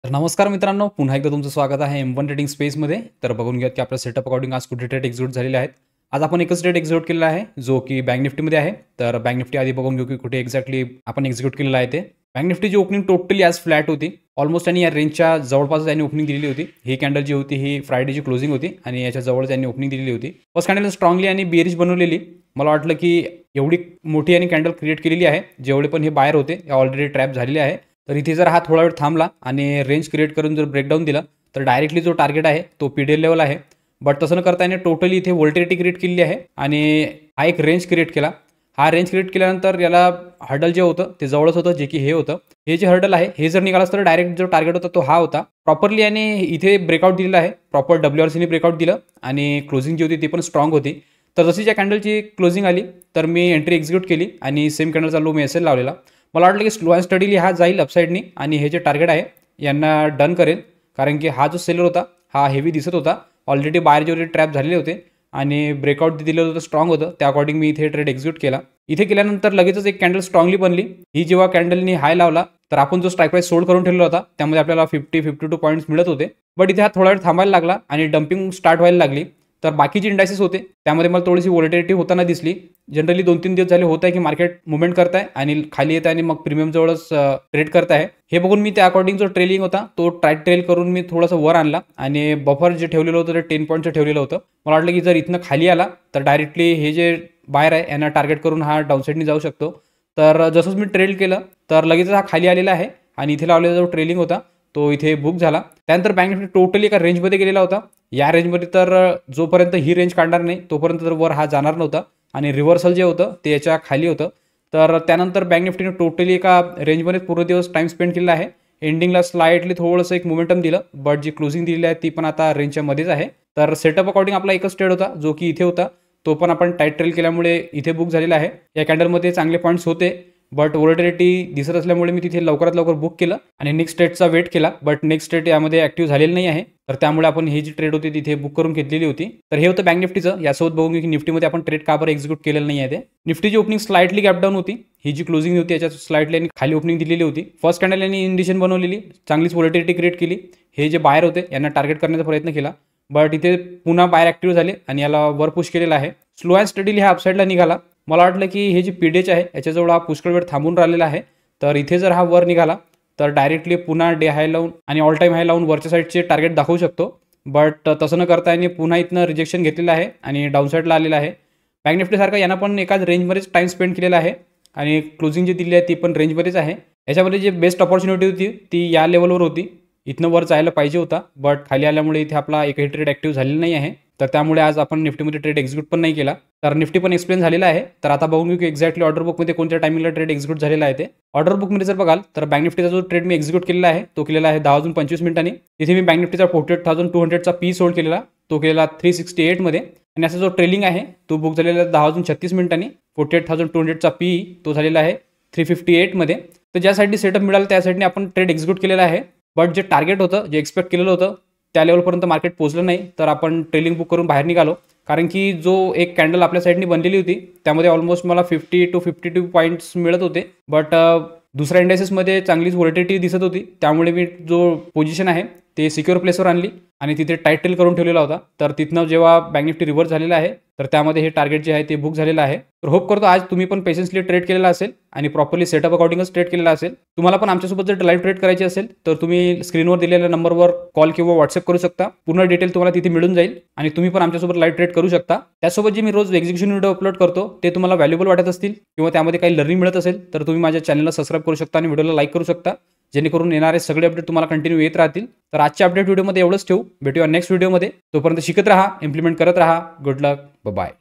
तर नमस्कार मित्रांनो, पुन्हा एकदा तुमचं स्वागत आहे M1 ट्रेडिंग स्पेसमध्ये. तर बघून घेऊयात की आपल्या सेटअप अकॉर्डिंग आज कुठे ट्रेड एक्झिक्यूट झालेले आहेत. आज आपण एकच ट्रेड एक्झिक्यूट केलेला आहे, जो की बँक निफ्टीमध्ये आहे. तर बँक निफ्टी आधी बघून घेऊ की कुठे एक्झॅक्टली आपण एक्झिक्यूट केलेला आहे ते. बँक निफ्टीची ओपनिंग टोटली आज फ्लॅट होती. ऑलमोस्ट आणि या रेंजच्या जवळपास त्यांनी ओपनिंग दिलेली होती. ही कॅन्डल जी होती ही फ्रायडेची क्लोजिंग होती आणि याच्या जवळ त्यांनी ओपनिंग दिलेली होती. फर्स्ट कॅन्डल स्ट्रॉंगली आणि बेरिश बनवलेली. मला वाटलं की एवढी मोठी आणि कॅन्डल क्रिएट केलेली आहे, जेवढे पण हे बायर होते ऑलरेडी ट्रॅप झालेले आहे. तर इथे जर हा थोडा वेळ थांबला आणि रेंज क्रिएट करून जर ब्रेकडाऊन दिला तर डायरेक्टली जो टार्गेट आहे तो पीडीएल लेवल आहे. बट तसं न करता याने टोटली इथे व्होल्टिलिटी क्रिएट केलेली आहे आणि हा एक रेंज क्रिएट केला. हा रेंज क्रिएट केल्यानंतर याला हर्डल जे होतं ते जवळच होतं, जे की हे होतं. हे जे हर्डल आहे हे जर निघालास तर डायरेक्ट जो टार्गेट होता तो हा होता. प्रॉपरली याने इथे ब्रेकआउट दिलेला आहे. प्रॉपर WRCने ब्रेकआउट दिलं आणि क्लोजिंग जी होती ती पण स्ट्रॉंग होती. तर जशी ज्या कॅन्डलची क्लोजिंग आली तर मी एंट्री एक्झिक्यूट केली आणि सेम कॅन्डलचा लो मी एस एल लावलेला. मला वाटलं की स्लो अँड स्टडीली हा जाईल अपसाईडनी आणि हे जे टार्गेट आहे यांना डन करेल, कारण की हा जो सेलर होता हा हेवी दिसत होता. ऑलरेडी बाहेर जेवढे ट्रॅप झालेले होते आणि ब्रेकआउट दिलं होतं स्ट्रॉंग होतं, त्या अकॉर्डिंग मी इथे ट्रेड एक्झिक्यूट केला. इथे केल्यानंतर लगेचच एक कॅन्डल स्ट्रॉंगली बनली. ही जेव्हा कॅन्डलनी हाय लावला तर आपण जो स्ट्राईक प्राईस सोल्ड करून ठेवला होता त्यामध्ये आपल्याला 52 पॉईंट्स मिळत होते. बट इथे हा थोडा वेळ थांबायला लागला आणि डम्पिंग स्टार्ट व्हायला लागली. तर बाकीचे इंडायसेस होते त्यामध्ये मला थोडीशी व्होलेटिलिटी होताना दिसली. जनरली 2-3 दिवस झाले होत आहे की मार्केट मुवमेंट करत आहे आणि खाली येत आहे आणि मग प्रीमियम जवळच ट्रेड करत आहे. हे बघून मी त्या अकॉर्डिंग जो ट्रेलिंग होता तो ट्रेल करून मी थोडंसं वर आणला आणि बफर जे ठेवलेलं होतं ते 10 पॉईंटचं ठेवलेलं होतं. मला वाटलं की जर इथनं खाली आला तर डायरेक्टली हे जे बायर आहे यांना टार्गेट करून हा डाऊनसाईडनी जाऊ शकतो. तर जसंच मी ट्रेल केलं तर लगेच हा खाली आलेला आहे आणि इथे लावलेला जो ट्रेलिंग होता तो इथे बुक झाला. त्यानंतर बँक निफ्टी टोटली एका रेंजमध्ये गेलेला होता. या रेंजमध्ये तर जोपर्यंत ही रेंज काढणार नाही तोपर्यंत तर वर हा जाणार नव्हता आणि रिव्हर्सल जे होतं ते याच्या खाली होतं. तर त्यानंतर बँक निफ्टीने टोटली एका रेंजमध्ये पूर्ण दिवस टाईम स्पेंड केलेला आहे. एंडिंगला स्लाइटली थोडंसं एक मोमेंटम दिलं, बट जी क्लोजिंग दिलेली आहे ती पण आता रेंजच्या मध्येच आहे. तर सेटअप अकॉर्डिंग आपला एकच ट्रेड होता जो की इथे होता. तो पण आपण टाईट ट्रेल केल्यामुळे इथे बुक झालेला आहे. या कॅन्डलमध्ये चांगले पॉईंट्स होते बट व्होलेटिलिटी दिसत असल्यामुळे मी तिथे लवकरात लवकर बुक केलं आणि नेक्स्ट ट्रेडचा वेट केला. बट नेक्स्ट ट्रेड यामध्ये ॲक्टिव्ह झालेलं नाही आहे. तर त्यामुळे आपण ही जी ट्रेड होती तिथे बुक करून घेतलेली होती. तर हे होतं बँक निफ्टीचं. यासोबत बघून की निफ्टीमध्ये आपण ट्रेड का बरं एक्झिक्यूट केलेलं नाही आहे ते. निफ्टीची ओपनिंग स्लाइटली गॅप डाऊन होती. ही जी क्लोजिंग होती याच्यात स्लाइटली आणि खाली ओपनिंग दिलेली होती. फर्स्ट कॅन्डल यांनी इंडिशन बनवलेली, चांगलीच व्होलेटिलिटी क्रिएट केली. हे जे बायर होते यांना टार्गेट करण्याचा प्रयत्न केला बट इथे पुन्हा बायर ॲक्टिव्ह झाले आणि याला वर पुश केलेला आहे. स्लो अँड स्टडीली हा अपसाईडला निघाला. मला वाटलं की हे जे पीडीएच आहे याच्याजवळ हा पुष्कळ वेळ थांबून राहिलेला आहे. तर इथे जर हा वर निघाला तर डायरेक्टली पुन्हा डे हाय लावून आणि ऑल टाईम हाय लावून वरच्या साईडचे टार्गेट दाखवू शकतो. बट तसं न करता याने पुन्हा इथनं रिजेक्शन घेतलेलं आहे आणि डाऊनसाईडला आलेला आहे. बँक निफ्टीसारखं यांना पण एकाच रेंजमध्येच टाईम स्पेंड केलेला आहे आणि क्लोजिंग जी दिली आहे ती पण रेंजमध्येच आहे. याच्यामध्ये जे बेस्ट अपॉर्च्युनिटी होती ती या लेवलवर होती. इथनं वर जायला पाहिजे होता बट खाली आल्यामुळे इथे आपला एकही ट्रेड ॲक्टिव्ह झालेला नाही आहे. तर त्यामुळे आज आपण निफ्टीमध्ये ट्रेड एक्झिक्यूट पण नाही केला. तर निफ्टी पण एक्सप्लेन झालेला आहे. तर आता बघून घेऊ की एक्झॅक्टली ऑर्डर बुकमध्ये कोणत्या टायमिंगला ट्रेड एक्झिक्यूट झालेला आहे ते. ऑर्डर बुकमध्ये जर बघाल तर बँक निफ्टीचा जो ट्रेड मी एक्झिक्यूट केलेला आहे तो केलेला आहे 10 वाजून 25 मिनिटांनी. तिथे मी बँक निफ्टीचा 48,200चा पी सोल्ड केलेला, तो केलेला 368 मध्ये आणि असा जो ट्रेलिंग आहे तो बुक झालेला 10 वाजून 36 मिनिटांनी. 48,200चा पी तो झालेला आहे 358 मध्ये. तर ज्या साईडनी सेटअप मिळाला त्या साईडने आपण ट्रेड एक्झिक्यूट केलेला आहे. बट जे टार्गेट होतं, जे एक्सपेक्ट केलेलं होतं त्या लेवलपर्यंत मार्केट पोहोचलं नाही. तर आपण ट्रेलिंग बुक करून बाहेर निघालो, कारण की जो एक कॅन्डल आपल्या साईडनी बनलेली होती त्यामध्ये ऑलमोस्ट मला 50 to 52 पॉईंट्स मिळत होते. बट दुसऱ्या इंडेसेसमध्ये चांगलीच व्होलेटिलिटी दिसत होती. त्यामुळे मी जो पोझिशन आहे ते सिक्युअर प्लेसवर आणली आणि तिथे टाईट ट्रेल करून ठेवलेला होता. तर तिथनं जेव्हा बँक निफ्टी रिव्हर्स झालेला आहे तर त्यामध्ये हे टार्गेट जे आहे ते बुक झालेलं आहे. तर होप करतो आज तुम्ही पण पेशन्सली ट्रेड केलेला असेल आणि प्रॉपरली सेटअप अकॉर्डिंगच ट्रेड केलेला असेल. तुम्हाला पण आमच्यासोबत जर लाईव्ह ट्रेड करायची असेल तर तुम्ही स्क्रीनवर दिलेल्या नंबरवर कॉल किंवा व्हॉट्सअप करू शकता. पूर्ण डिटेल तुम्हाला तिथे मिळून जाईल आणि तुम्ही पण आमच्यासोबत लाईव्ह ट्रेड करू शकता. त्यासोबत जे मी रोज एक्झिक्युशन व्हिडिओ अपलोड करतो ते तुम्हाला व्हॅल्युबल वाटत असतील किंवा त्यामध्ये काही लर्निंग मिळत असेल तर तुम्ही माझ्या चॅनलला सबस्क्राईब करू शकता आणि व्हिडिओला लाईक करू शकता, जेणेकरून येणारे सगळे अपडेट तुम्हाला कंटिन्यू येत राहतील. तर आजच्या अपडेट व्हिडिओमध्ये एवढंच ठेवू. भेटूया नेक्स्ट व्हिडिओमध्ये. तोपर्यंत शिकत राहा, इम्प्लिमेंट करत राहा. गुड लक, बाय.